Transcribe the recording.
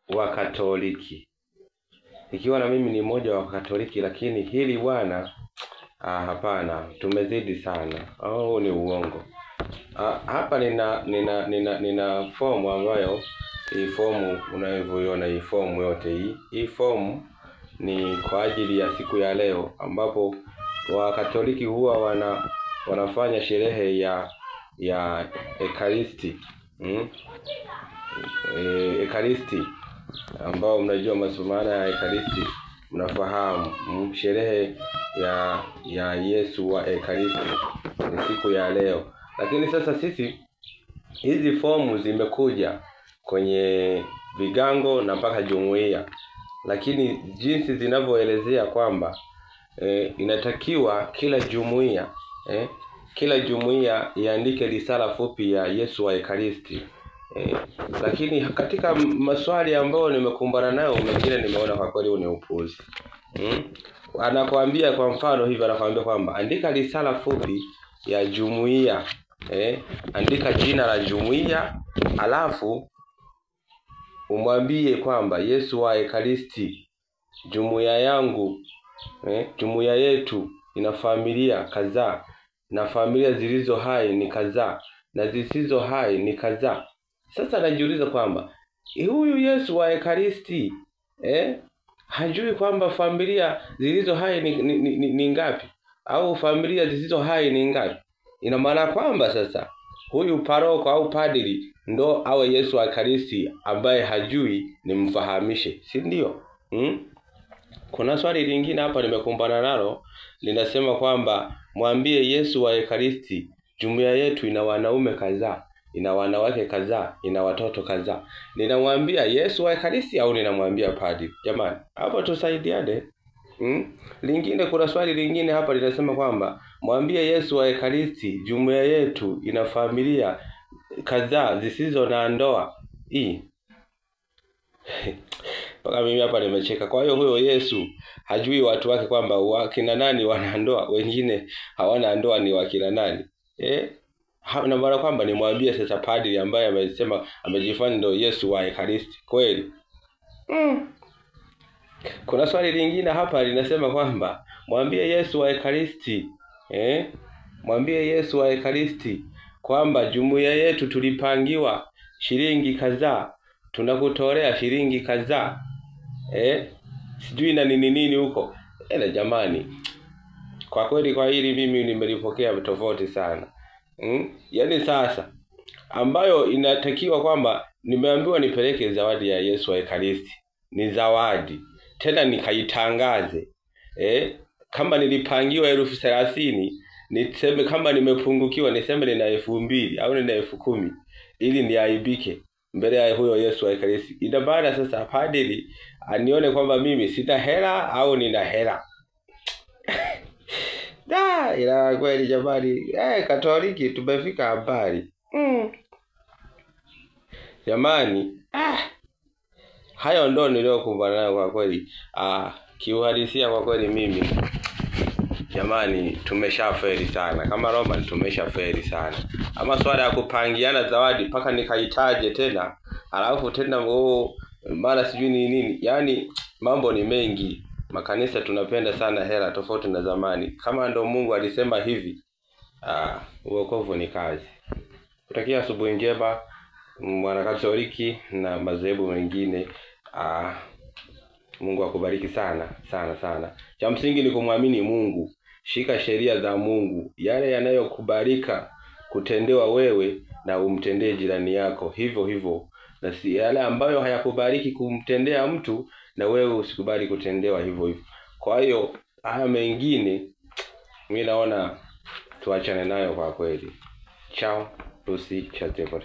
wa Katoliki. Ikiwa na mimi ni mmoja wa Katoliki, lakini hili bwana hapana, tumezidi sana. Ni uongo. Hapa nina fomu ambayo, hii fomu unavyoiona, hii fomu yote hii fomu ni kwa ajili ya siku ya leo, ambapo Wakatoliki huwa wanafanya sherehe ya Ekaristi. Ekaristi, ambao mnajua maana ya Ekaristi, mnafahamu. Sherehe ya Yesu wa Ekaristi ni siku ya leo. Lakini sasa sisi, hizi fomu zimekuja kwenye vigango na mpaka jumuiya, lakini jinsi zinavyoelezea kwamba inatakiwa kila jumuiya iandike risala fupi ya Yesu wa Ekaristi. Lakini katika maswali ambayo nimekumbana nayo, mengine nimeona kwa kweli ni upuuzi. Anakuambia kwa mfano hivi, anakuambia kwamba andika risala fupi ya jumuiya, andika jina la jumuiya, alafu umwambie kwamba Yesu wa Ekaristi, jumuiya yangu, jumuiya yetu ina familia kadhaa, na familia zilizo hai ni kadhaa, na zisizo hai ni kadhaa. Sasa najiuliza kwamba huyu Yesu wa Ekaristi hajui kwamba familia zilizo hai ni ngapi, au familia zisizo hai ni ngapi? Ina maana kwamba sasa huyu paroko au padri ndo awe Yesu wa Ekaristi, ambaye hajui nimfahamishe, si ndio? Kuna swali lingine hapa nimekumbana nalo, linasema kwamba mwambie Yesu wa Ekaristi, jumuiya yetu ina wanaume kadhaa, ina wanawake kadhaa, ina watoto kadhaa. Ninamwambia Yesu wa Ekaristi au ninamwambia padri? Jamani, hapo tusaidiane. Lingine, kuna swali lingine hapa linasema kwamba mwambie Yesu wa Ekaristi, jumuiya yetu ina familia kadhaa zisizo na ndoa. Mpaka mimi hapa nimecheka. Kwa hiyo huyo Yesu hajui watu wake kwamba wakina nani wana ndoa, wengine hawana ndoa ni wakina nani? Na maana kwamba nimwambie sasa padri ambaye amesema amejifanya ndio Yesu wa Ekaristi kweli? Kuna swali lingine hapa linasema kwamba mwambie Yesu wa Ekaristi, mwambie Yesu wa Ekaristi kwamba jumuiya yetu tulipangiwa shilingi kadhaa, tunakutolea shilingi kadhaa, sijui na nini huko. Jamani, kwa kweli kwa hili mimi nimelipokea tofauti sana. Yaani sasa, ambayo inatakiwa kwamba nimeambiwa nipeleke zawadi ya Yesu wa Ekaristi, ni zawadi tena nikaitangaze. Kama nilipangiwa 30,000, niseme kama nimepungukiwa niseme nina 2,000 au nina 10,000, ili niaibike mbele ya huyo Yesu wa Ekaristi. Ina maana sasa padri anione kwamba mimi sina hela au nina hela. Ila kweli jamani, Katoliki tumefika habari. Jamani, hayo ndo niliokumbana nayo kwa kweli. Kiuhalisia kwa kweli mimi, jamani, tumeshafeli sana. Kama Roma tumeshafeli sana. Ama swala ya kupangiana zawadi mpaka nikaitaje tena, alafu tena mara sijui nini. Yaani mambo ni mengi. Makanisa tunapenda sana hela, tofauti na zamani. Kama ndo Mungu alisema hivi, uokovu ni kazi. Kutakia asubuhi njema mwana Katoliki na madhehebu mengine. Mungu akubariki sana sana sana. Cha msingi ni kumwamini Mungu. Shika sheria za Mungu, yale yanayokubalika kutendewa wewe, na umtendee jirani yako hivyo hivyo. Na si yale ambayo hayakubaliki kumtendea mtu, na wewe usikubali kutendewa hivyo hivyo. Kwa hiyo haya mengine mimi naona tuachane nayo kwa kweli. Chao, Lucy Chatepo.